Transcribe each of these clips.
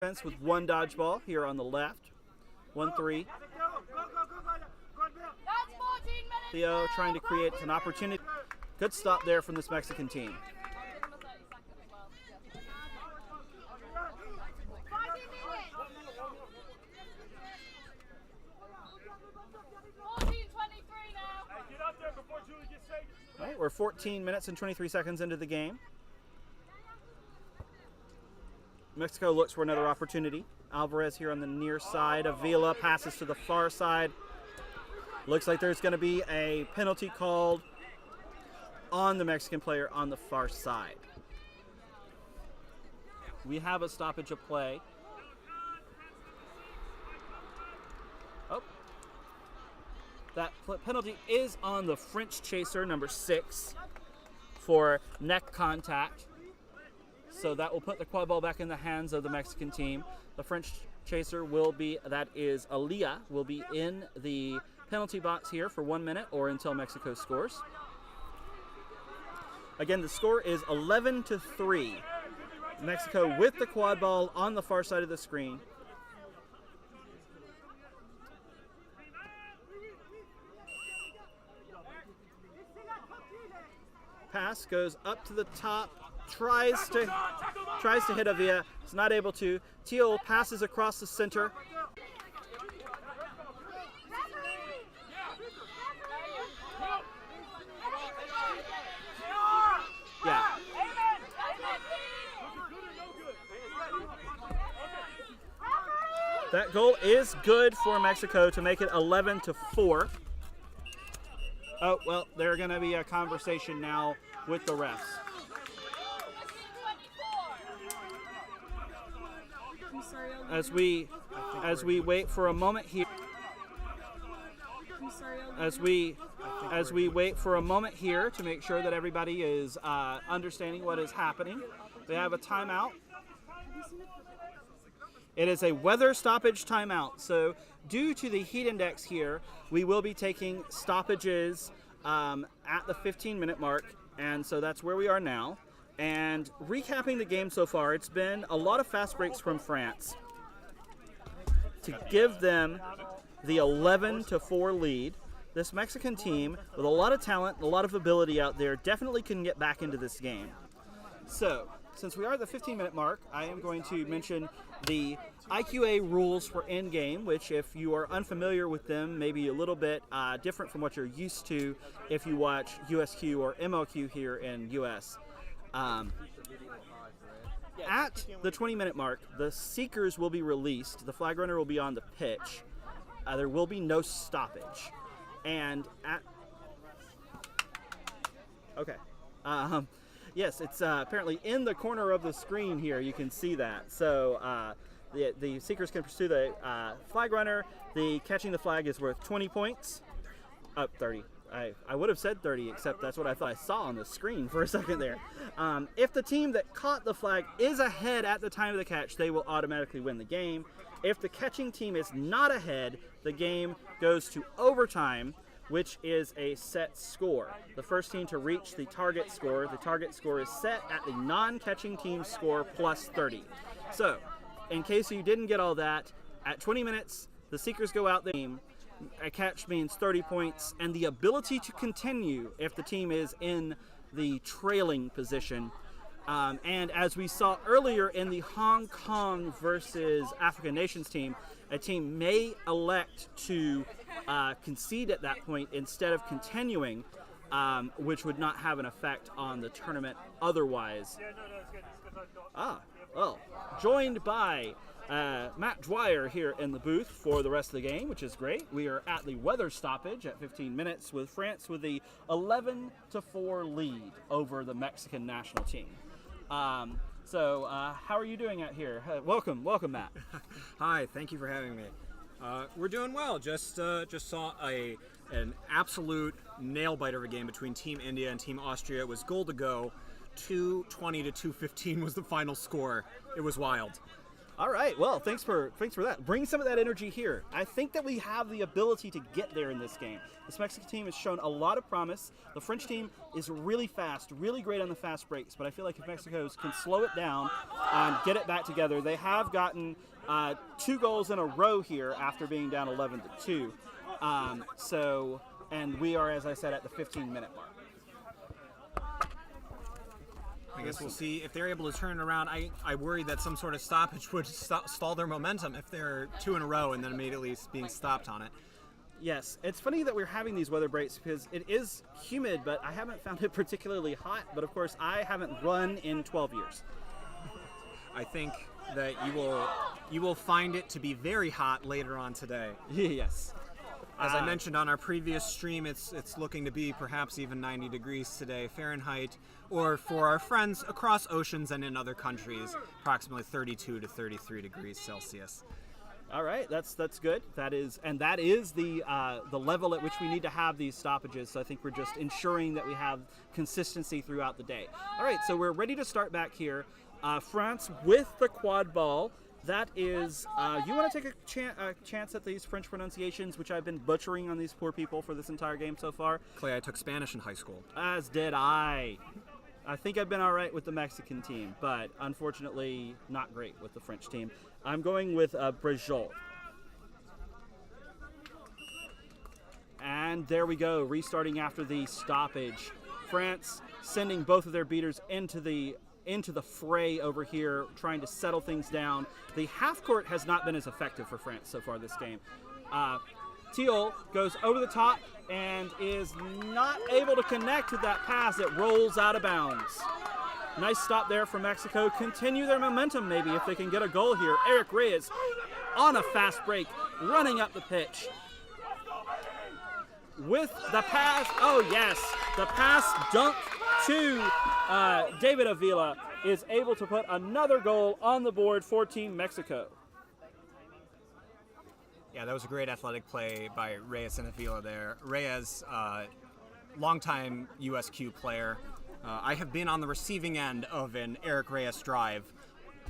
Defense with one dodgeball here on the left. 1-3. Theo trying to create an opportunity. Good stop there from this Mexican team. All right, we're 14 minutes and 23 seconds into the game. Mexico looks for another opportunity. Alvarez here on the near side. Avila passes to the far side. Looks like there's going to be a penalty called on the Mexican player on the far side. We have a stoppage of play. Oh. That penalty is on the French chaser, number 6, for neck contact. So that will put the quad ball back in the hands of the Mexican team. The French chaser will be, that is Aliyah, will be in the penalty box here for 1 minute or until Mexico scores. Again, the score is 11-3. Mexico with the quad ball on the far side of the screen. Pass goes up to the top. Tries to hit Avila. It's not able to. Teal passes across the center. Yeah. That goal is good for Mexico to make it 11-4. Oh, well, there's going to be a conversation now with the refs. As we wait for a moment here, as we wait for a moment here to make sure that everybody is understanding what is happening, they have a timeout. It is a weather stoppage timeout. So due to the heat index here, we will be taking stoppages at the 15-minute mark, and so that's where we are now. And recapping the game so far, it's been a lot of fast breaks from France to give them the 11-4 lead. This Mexican team, with a lot of talent, a lot of ability out there, definitely can get back into this game. So, since we are at the 15-minute mark, I am going to mention the IQA rules for endgame, which, if you are unfamiliar with them, may be a little bit different from what you're used to if you watch USQ or MLQ here in US. At the 20-minute mark, the seekers will be released. The flag runner will be on the pitch. There will be no stoppage. And at... Okay. Yes, it's apparently in the corner of the screen here. You can see that. So the seekers can pursue the flag runner. The catching the flag is worth 20 points. 30. I would have said 30, except that's what I thought I saw on the screen for a second there. If the team that caught the flag is ahead at the time of the catch, they will automatically win the game. If the catching team is not ahead, the game goes to overtime, which is a set score. The first team to reach the target score is set at the non-catching team's score plus 30. So, in case you didn't get all that, at 20 minutes, the seekers go out the game. A catch means 30 points, and the ability to continue if the team is in the trailing position. And as we saw earlier in the Hong Kong versus African Nations team, a team may elect to concede at that point instead of continuing, which would not have an effect on the tournament otherwise. Joined by Matt Dwyer here in the booth for the rest of the game, which is great. We are at the weather stoppage at 15 minutes with France with the 11-4 lead over the Mexican national team. So how are you doing out here? Welcome, Matt. Hi, thank you for having me. We're doing well. Just saw an absolute nail biter of a game between Team India and Team Austria. It was goal to go. 220 to 215 was the final score. It was wild. All right. Well, thanks for that. Bring some of that energy here. I think that we have the ability to get there in this game. This Mexican team has shown a lot of promise. The French team is really fast, really great on the fast breaks. But I feel like if Mexico can slow it down and get it back together, they have gotten 2 goals in a row here after being down 11-2. And we are, as I said, at the 15-minute mark. I guess we'll see if they're able to turn it around. I worry that some sort of stoppage would stall their momentum if they're 2 in a row and then immediately being stopped on it. Yes, it's funny that we're having these weather breaks because it is humid, but I haven't found it particularly hot. But of course, I haven't run in 12 years. I think that you will find it to be very hot later on today. Yes. As I mentioned on our previous stream, it's looking to be perhaps even 90 degrees today Fahrenheit, or for our friends across oceans and in other countries, approximately 32 to 33 degrees Celsius. All right, that's good. That is the level at which we need to have these stoppages. So I think we're just ensuring that we have consistency throughout the day. All right, so we're ready to start back here. France with the quad ball. That is, you want to take a chance at these French pronunciations, which I've been butchering on these poor people for this entire game so far? Clay, I took Spanish in high school. As did I. I think I've been all right with the Mexican team, but unfortunately not great with the French team. I'm going with Brejol. And there we go, restarting after the stoppage. France sending both of their beaters into the fray over here, trying to settle things down. The half court has not been as effective for France so far this game. Teal goes over the top and is not able to connect with that pass. It rolls out of bounds. Nice stop there from Mexico. Continue their momentum maybe if they can get a goal here. Eric Reyes on a fast break, running up the pitch. With the pass, oh yes, the pass dunk to David Avila is able to put another goal on the board for Team Mexico. Yeah, that was a great athletic play by Reyes and Avila there. Reyes, longtime USQ player. I have been on the receiving end of an Eric Reyes drive.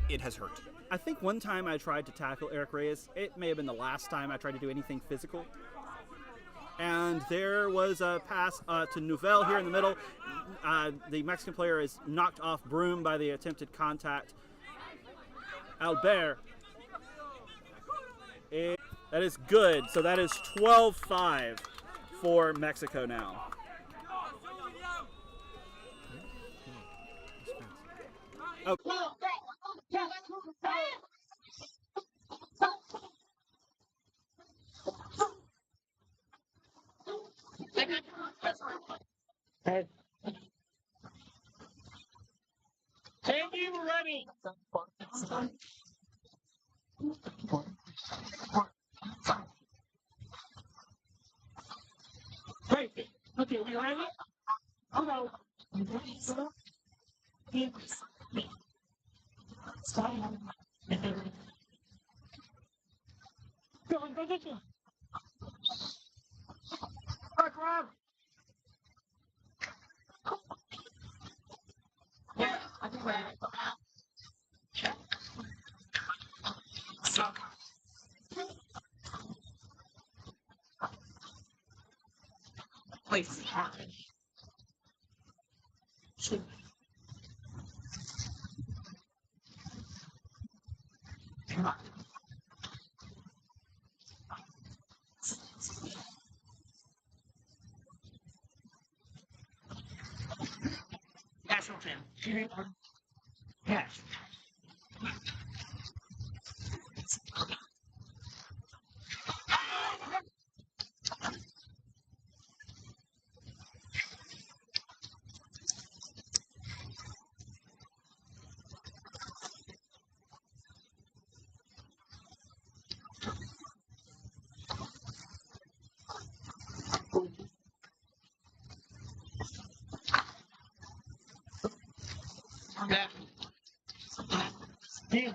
It has hurt. I think one time I tried to tackle Eric Reyes. It may have been the last time I tried to do anything physical. And there was a pass to Nouvel here in the middle. The Mexican player is knocked off Broom by the attempted contact. Albert. That is good. So that is 12-5 for Mexico now. Okay. Team ready. Wait. Okay, we ready? Oh no. Stop. Go in position. Back around. Yeah, I think we're ready. Stop. Please. Shoot. Come on. National team. Yes. Team.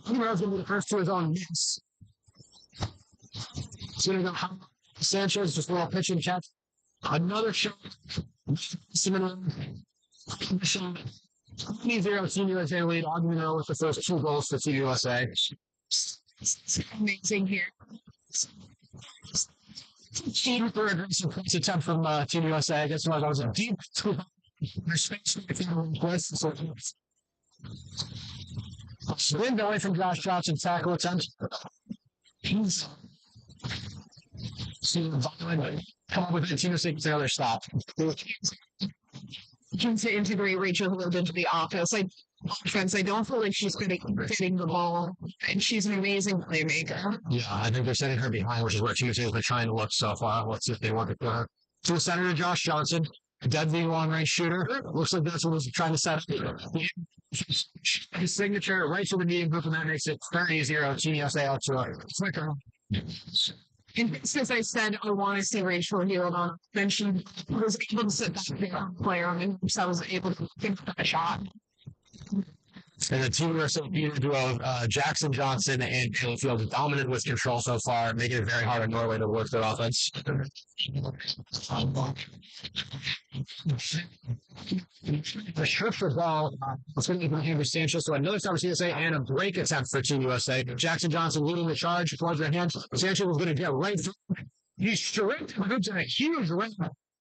Hero's going to be the first to his own miss. It's going to go Sanchez, just a little pitch and catch. Another shot. Similar shot. 3-0 Team USA lead. Aguino with the first 2 goals for Team USA. It's amazing here. Super aggressive cross attempt from Team USA. I guess it was a deep space Wind away from Josh Johnson. Tackle attempt. He's seeing violent come up with it. Team USA gets another stop. To integrate Rachel Hill into the offense. I don't feel like she's good at hitting the ball, and she's an amazing playmaker. Yeah, I think they're setting her behind, which is where Team USA has been trying to look so far. Let's see if they want to put her to the center to Josh Johnson. Deadly long-range shooter. Looks like that's what he's trying to set up. His signature right to the medium group, and that makes it 30-0. Team USA out to a quicker. And since I said I want to see Rachel Hill on, then she was able to sit that player, and so I was able to get a shot. And the Team USA duo, Jackson Johnson and Bailey Fields, dominant with control so far, making it very hard on Norway to work their offense. The strip for ball, it's going to be from Andrew Sanchez. So another stop for USA and a break attempt for Team USA. Jackson Johnson leading the charge towards their hands. Sanchez was going to get right through. He's straight to the hoops and a huge run.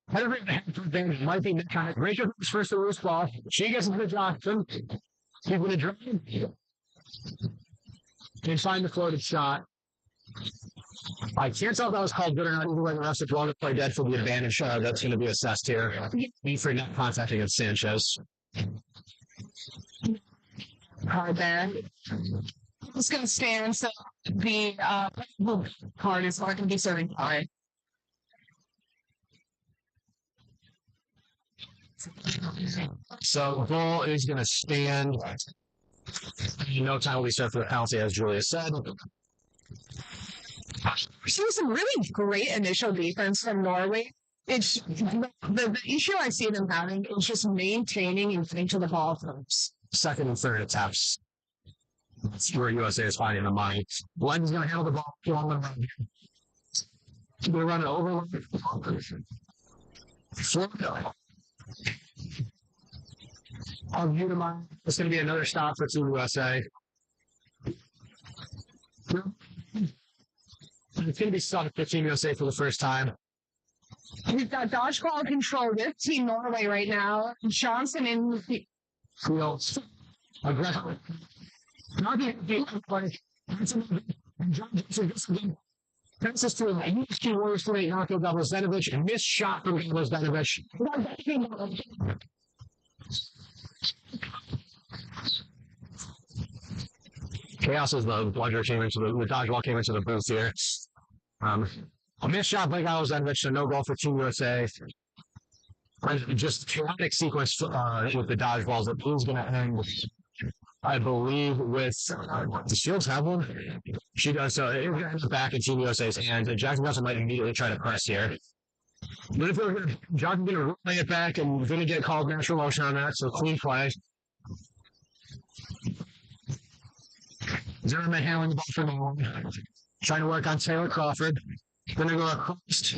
I don't think the half advantage might be kind of Rachel first to loose ball. She gets into Johnson. He's going to drive and find the floated shot. I can't tell if that was called good or not. Either way, the rest of the play dead for the advantage that's going to be assessed here. Need for net contact against Sanchez. Hard there. It's going to stand, so the card is not going to be serving fine. So the goal is going to stand. No time will be served for the penalty, as Julia said. She was some really great initial defense from Norway. It's the issue I see them having is just maintaining and getting to the ball first. Second and third attempts. That's where USA is finding the money. Blend's going to handle the ball. Going to run it over. I'll view them. It's going to be another stop for Team USA. It's going to be stopped for Team USA for the first time. We've got dodgeball control with Team Norway right now. Johnson in the Fields. Aggressive. Not the play. Passes to a huge key Warriors to make knockout double Zenovic and missed shot from Zenovic. Chaos as the bludger came into the dodgeball came into the booth here. A missed shot by Zenovic, so no goal for Team USA. And just chaotic sequence with the dodgeballs. The blue's going to end, I believe, with does Fields have one? She does. So it's going to end back in Team USA's hands. And Jackson Johnson might immediately try to press here. But if Johnson's going to lay it back and we're going to get called natural motion on that, so clean play. Zimmerman handling the ball for Norway. Trying to work on Taylor Crawford. Going to go across.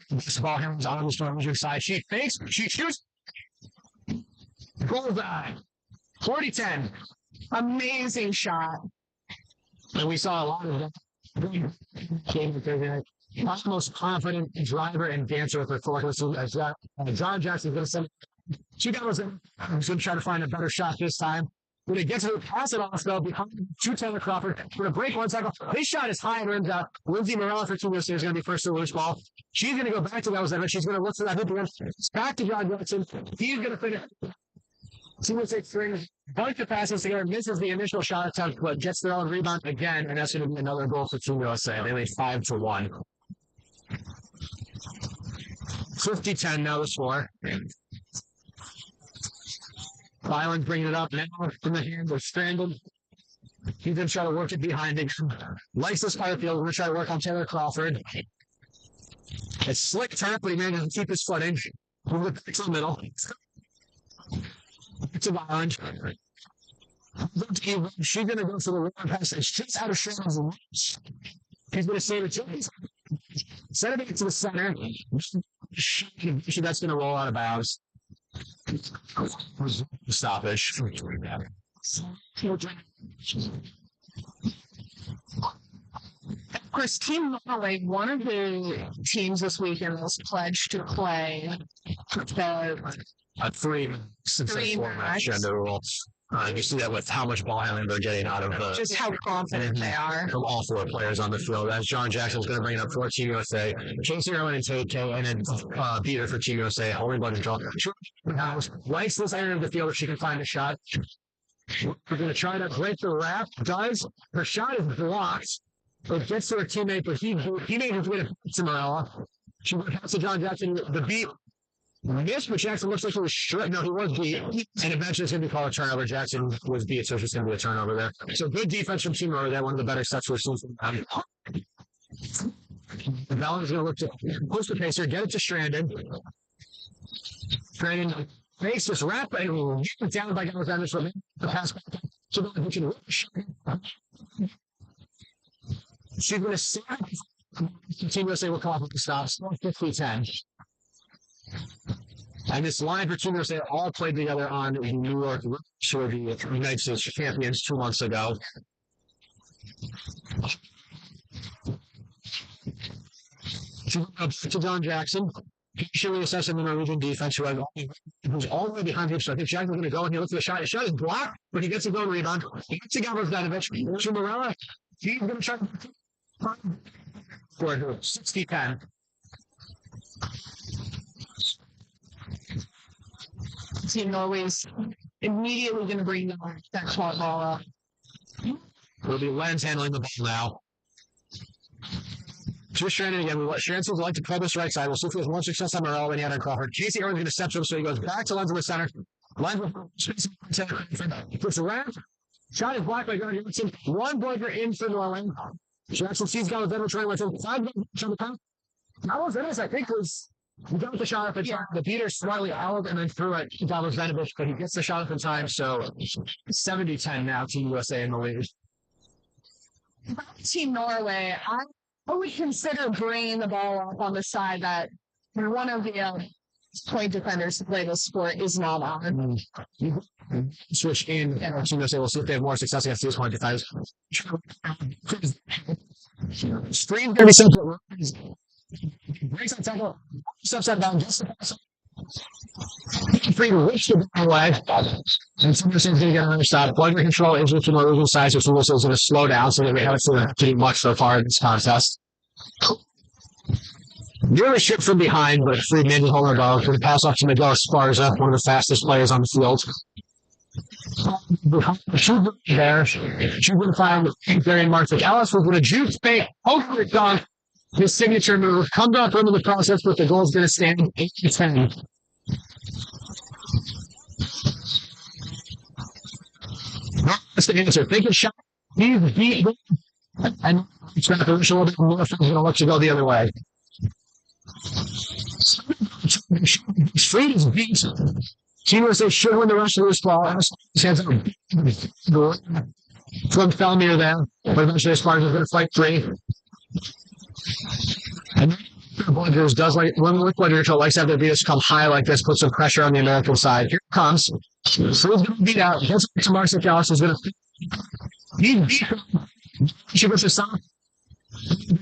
This ball handles on the Stormers' side. She fakes. She shoots. Bullseye. 40-10. Amazing shot. And we saw a lot of that. Not the most confident driver and dancer with her forklift. So John Jackson's going to send two guys in. He's going to try to find a better shot this time. When it gets to the pass it off, though, behind Taylor Crawford, going to break one cycle. His shot is high and rims out. Lindsay Morella for Team USA is going to be first to the loose ball. She's going to go back to that. She's going to look for that hoop again. Back to John Jackson. He's going to finish. Team USA strings a bunch of passes together, misses the initial shot attempt, but gets their own rebound again, and that's going to be another goal for Team USA. They lead 5-1. 50-10 now the score. Byland bringing it up now from the hand of Strandon. He's going to try to work it behind him. Likes this part of the field. We're going to try to work on Taylor Crawford. It's slick turn, but he manages to keep his footing. Move it back to the middle. To Byland. She's going to go for the run pass. It's just out of Strandon's reach. He's going to save it. Send it back to the center. That's going to roll out of bounds. Stoppage. Of course, Team Norway, one of the teams this weekend was pledged to play A three match gender rule. You see that with how much ball handling they're getting out of just how confident they are. From all four players on the field. As John Jackson's going to bring it up for Team USA. Casey Irwin and Tate K, and then Peter for Team USA. Holding bunch of draw. Likes this area of the field if she can find a shot. We're going to try to break the wrap. Does. Her shot is blocked. It gets to her teammate, but he made his way to Morella. She has to John Jackson. The beat missed, but Jackson looks like he was stripped. No, he was beat. And eventually it's going to be called a turnover. Jackson was beat, so it's just going to be a turnover there. So good defense from Team Norway there. One of the better sets we've seen from them. Valent's going to look to push the pacer, get it to Strandon. Strandon makes this wrap and get down by Alexander. So the pass back to the she's going to save. Team USA will call for the stops. 50-10. And this line for Team USA all played together on the New York Shore, the United States champions 2 months ago. To John Jackson. Patiently assessing the Norwegian defense, who's all the way behind him. So I think Jackson's going to go and he looks at the shot. His shot is blocked, but he gets a goal rebound. He gets to Gavros-Danovich. To Morella. He's going to try to for 60-10. Team Norway's immediately going to bring that Quadball up. It'll be Lenz handling the ball now. Just Strandon again. Strandon would like to play this right side. We'll see if he has more success on Morella than he had on Crawford. Casey Irwin's going to step to him, so he goes back to Lenz in the center. Lenz puts around. Shot is blocked by Gardner Johnson. One blanker in for Norway. Jackson sees Galazeno trying with him. 5 on the top. Galazeno, I think, he got the shot up in time. The beater slightly out and then threw it to Galazeno, but he gets the shot up in time. So 70-10 now, Team USA in the lead. Team Norway, I would consider bringing the ball up on the side that one of the point defenders to play this sport is not on. Switch in. Team USA will see if they have more success against these point defenders. Screen 30 seconds. Breaks on tackle. Steps that down just free to reach the ball away. And Team USA is going to get another stop. Plug control is with the Norwegian side, so Team USA is going to slow down so that we haven't seen too much so far in this contest. Nearly shipped from behind, but Friedman is holding the ball. Going to pass off to Miguel Esparza, one of the fastest players on the field. There, she's going to find Darian Martic. Ellis was going to juke fake, over it dunk. His signature move comes off rim of the process, but the goal is going to stand 8-10. That's the answer. Thinking shot. He's beat. And it's going to push a little bit more. He's going to let you go the other way. Street is beat. Team USA should win the rest of this ball. His hands up. From Felmir there. But eventually Esparza is going to fight free. And Bludgers does like when Bludger control likes to have their beaters come high like this, put some pressure on the American side. Here it comes. So he's going to beat out. Gets to Marcus Callis. Is going to beat she puts a stop.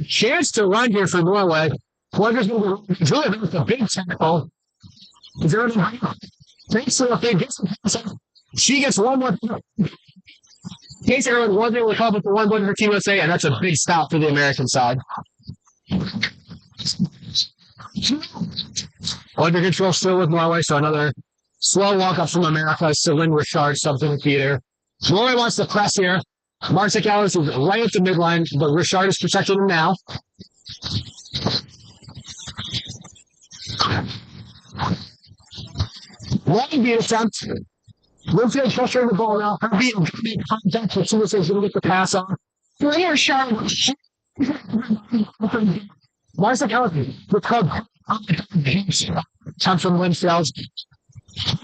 Chance to run here for Norway. Bludger's going to do it with a big tackle. Is there any thanks to the thing? She gets one more. Casey Irwin was able to come up with the one point for Team USA, and that's a big stop for the American side. Under control still with Norway, so another slow walk up from America. Celine Richard, something to Peter. Norway wants to press here. Marcus Ellis is right at the midline, but Richard is protecting him now. Long beat attempt. Winfield pressuring the ball now. Her beat contact as soon as he's going to get the pass on. Here, Charlotte. Marcus Ellis with club. Time from Winfield.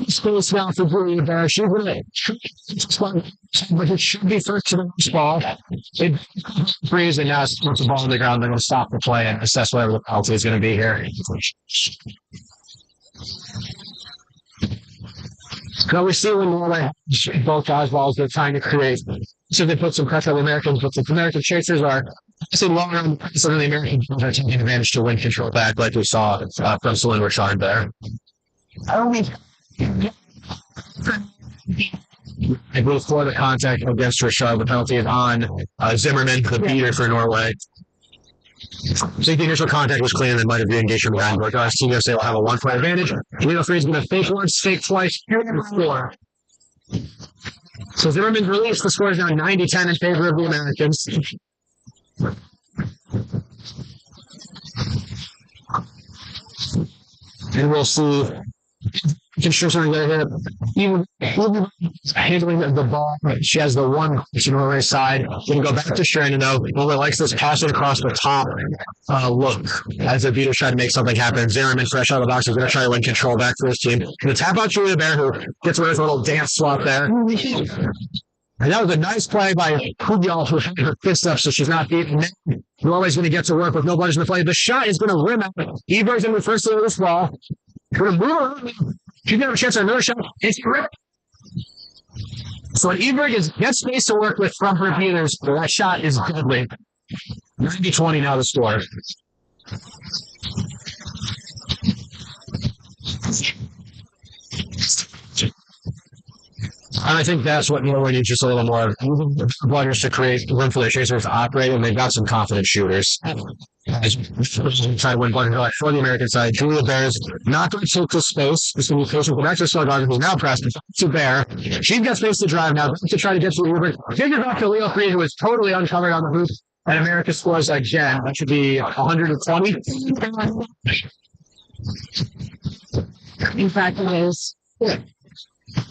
Space now for Breed there. She's going to, but it should be first to the loose ball. It frees and now puts the ball on the ground. They're going to stop the play and assess whatever the penalty is going to be here. So we see when Norway both Quadballs, they're trying to create. So they put some pressure on the Americans, but the American chasers are longer on the press than the Americans are taking advantage to win control back, like we saw from Celine Richard there. I believe for the contact against Richard, the penalty is on Zimmerman, the beater for Norway. So the initial contact was clean and then might have been engaged from behind. But Team USA will have a 1 point advantage. Leo Free is going to fake once, fake twice, and score. So Zimmerman's release. The score is now 90-10 in favor of the Americans. And we'll see construction there. Even handling the ball, she has the one on Norway's side. We can go back to Shannon though. Norway likes this passing across the top look as the beaters try to make something happen. Zimmerman fresh out of the box is going to try to win control back for his team. Going to tap out Julia Bear, who gets rid of a little dance swap there. And that was a nice play by Quadball, who had her fist up so she's not beaten. Norway's going to get to work with no blooders in the play. The shot is going to rim out. Eberg's going to first to this ball. Going to move around. She's going to have a chance at another shot. It's ripped. So Eberg gets space to work with from her beaters. That shot is deadly. 90-20 now the score. And I think that's what Norway needs, just a little more blooders to create room for their chasers to operate, and they've got some confident shooters. Try to win blooders for the American side. Julia Bear is not going to take the space. It's going to be patient with extra slow dog, who's now pressed to Bear. She's got space to drive now, to try to get to Uber. Figures out to Leo Free, who is totally uncovered on the hoop, and America scores again. That should be 120. In fact, it is.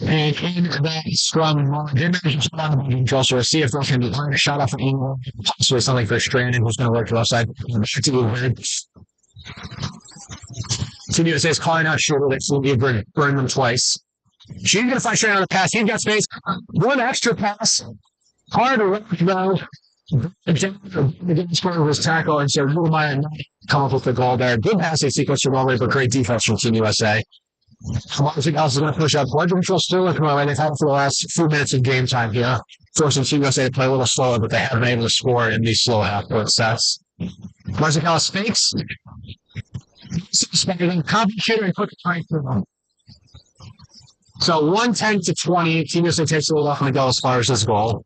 And in that scrum, they managed to shot on the control, so we'll see if they can learn a shot off of England. Possibly something for Strandon, who's going to work to the left side. Team USA is calling out shooter. That's going to burn them twice. She's going to find Strandon on the pass. He's got space. One extra pass. Hard to run, though. Again, scoring was tackle, and so Nehemiah come up with the goal there. Good passing sequence from Norway, but great defense from Team USA. Marcus Ellis is going to push up. Blood control still with Norway. They've had it for the last few minutes of game time here, forcing Team USA to play a little slower, but they haven't been able to score in these slow half-court sets. Marcus Ellis fakes. Confident shooter and quick try through them. So 110-20. Team USA takes a little off on the go as far as this goal.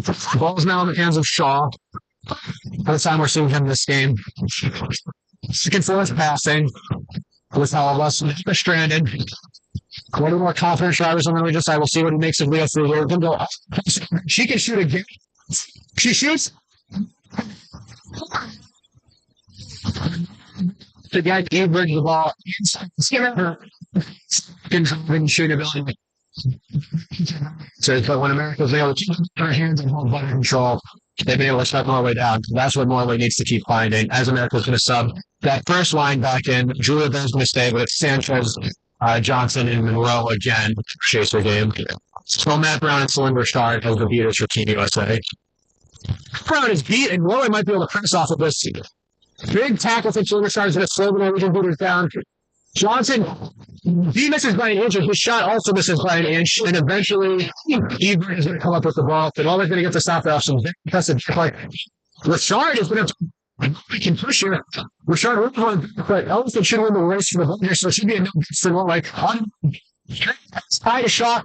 The ball is now in the hands of Shaw. By the time we're seeing him in this game, second forth passing with all of us. Stranded. A little more confident drivers on the region side. We'll see what he makes of Leo through here. She can shoot again. She shoots. The guy gave her the ball. Give her shooting ability. So, but when America's able to keep their hands and hold button control, they've been able to shut Norway down. That's what Norway needs to keep finding. As America's going to sub that first line back in, Julia Bear's going to stay, but it's Sanchez, Johnson, and Monroe again. Chaser game. So Matt Brown and Celine Richard as the beaters for Team USA. Brown is beat, and Norway might be able to press off of this. Big tackle from Celine Richard is going to slow the Norwegian beaters down. Johnson, he misses by an inch, and his shot also misses by an inch, and eventually Ebert is going to come up with the ball, and all they're going to get to stop it off some impressive play. Richard is going to can push here. Richard, but Ellison should win the race for the ball here, so it should be a no for like tied a shot.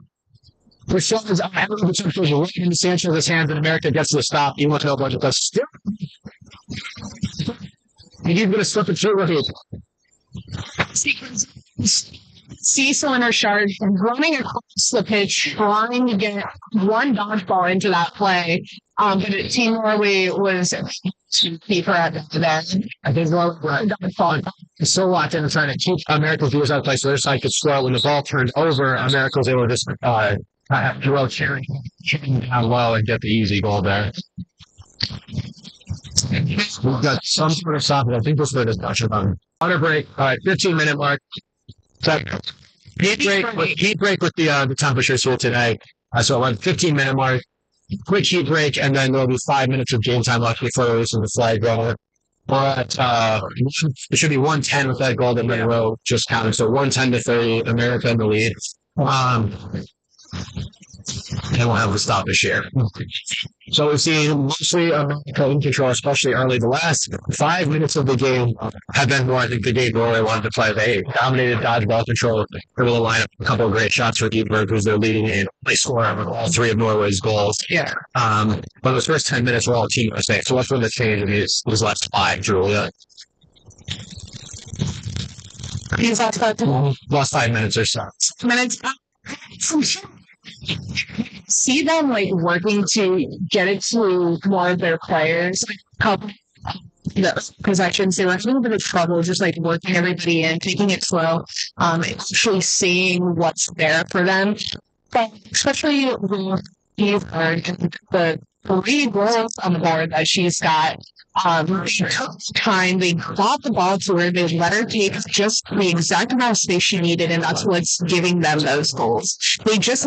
Richard is out of the goes right into Sanchez's hands, and America gets to the stop. Even with no budget, but still, and he's going to slip it through with it. Cecil and Richard running across the pitch, trying to get one dodgeball into that play. But Team Norway was keeper at there. I think Norway is so locked in and trying to keep America's viewers out of place so their side could score. When the ball turned over, America was able to just throw Cherry down low and get the easy goal there. We've got some sort of stoppage. I think this is touch about water break. All right, 15-minute mark. So, heat break with the temperatures here today. So around 15-minute mark. Quick heat break, and then there'll be 5 minutes of game time left before the release of the flag runner. We're at it should be 110 with that Golden Monroe just counted. So 110 to 30, America in the lead. And we'll have the stoppage here. So we've seen mostly America in control, especially early. The last 5 minutes of the game have been more, I think, the game Norway wanted to play. They dominated dodgeball control. They will line up a couple of great shots for Edberg, who's their leading in. They score on all 3 of Norway's goals. Yeah. But those first 10 minutes were all Team USA. So what's going to change in these last 5, Julia? He's last 5 minutes or so. Minutes. See them like working to get it to more of their players, like possessions. They were having a bit of trouble just like working everybody in, taking it slow, actually seeing what's there for them. But especially with the 3 goals on the board that she's got. She took time. They got the ball to where they let her take just the exact amount of space she needed, and that's what's giving them those goals. They just